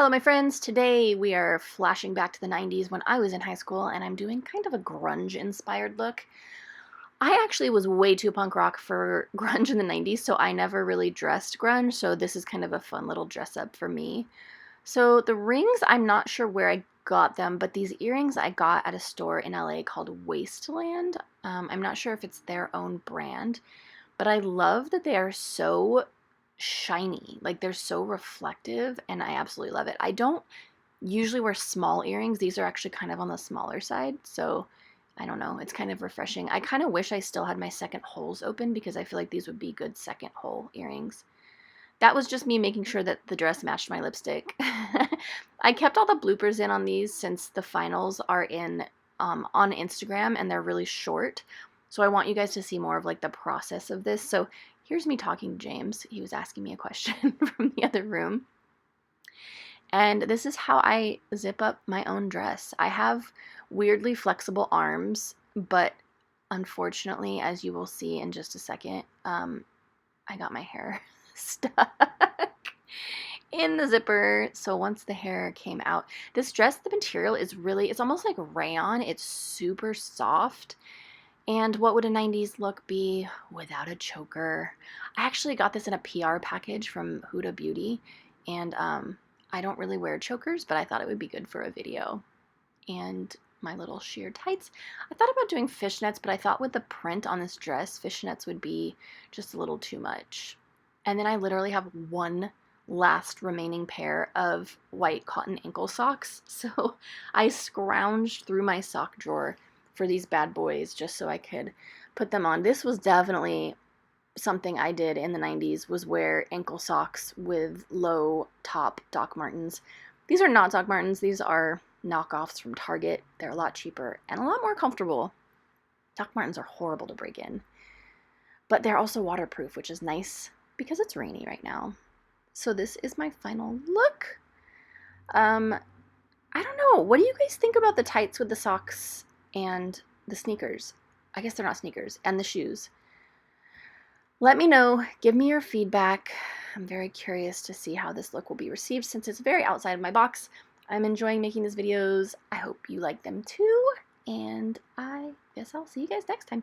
Hello, my friends. Today we are flashing back to the 90s when I was in high school, and I'm doing kind of a grunge-inspired look. I actually was way too punk rock for grunge in the 90s, so I never really dressed grunge, so this is kind of a fun little dress up for me. So the rings, I'm not sure where I got them, but these earrings I got at a store in LA called Wasteland. I'm not sure if it's their own brand, but I love that they are so shiny. Like, they're so reflective, and I absolutely love it. I don't usually wear small earrings. These are actually kind of on the smaller side, so I don't know. It's kind of refreshing. I kind of wish I still had my second holes open because I feel like these would be good second hole earrings. That was just me making sure that the dress matched my lipstick. I kept all the bloopers in on these since the finals are in on Instagram and they're really short. So I want you guys to see more of like the process of this. So here's me talking to James. He was asking me a question from the other room. And this is how I zip up my own dress. I have weirdly flexible arms, but unfortunately, as you will see in just a second, I got my hair stuck in the zipper. So once the hair came out, this dress, the material is really, it's almost like rayon. It's super soft. And what would a 90s look be without a choker? I actually got this in a PR package from Huda Beauty, and I don't really wear chokers, but I thought it would be good for a video. And my little sheer tights. I thought about doing fishnets, but I thought with the print on this dress, fishnets would be just a little too much. And then I literally have one last remaining pair of white cotton ankle socks. So I scrounged through my sock drawer for these bad boys just so I could put them on. This was definitely something I did in the 90s, was wear ankle socks with low top Doc Martens. These are not Doc Martens. These are knockoffs from Target. They're a lot cheaper and a lot more comfortable. Doc Martens are horrible to break in, but they're also waterproof, which is nice because it's rainy right now. So this is my final look. I don't know. What do you guys think about the tights with the socks and the sneakers? I guess they're not sneakers, and the shoes. Let me know. Give me your feedback. I'm very curious to see how this look will be received since it's very outside of my box. I'm enjoying making these videos. I hope you like them too, and I guess I'll see you guys next time.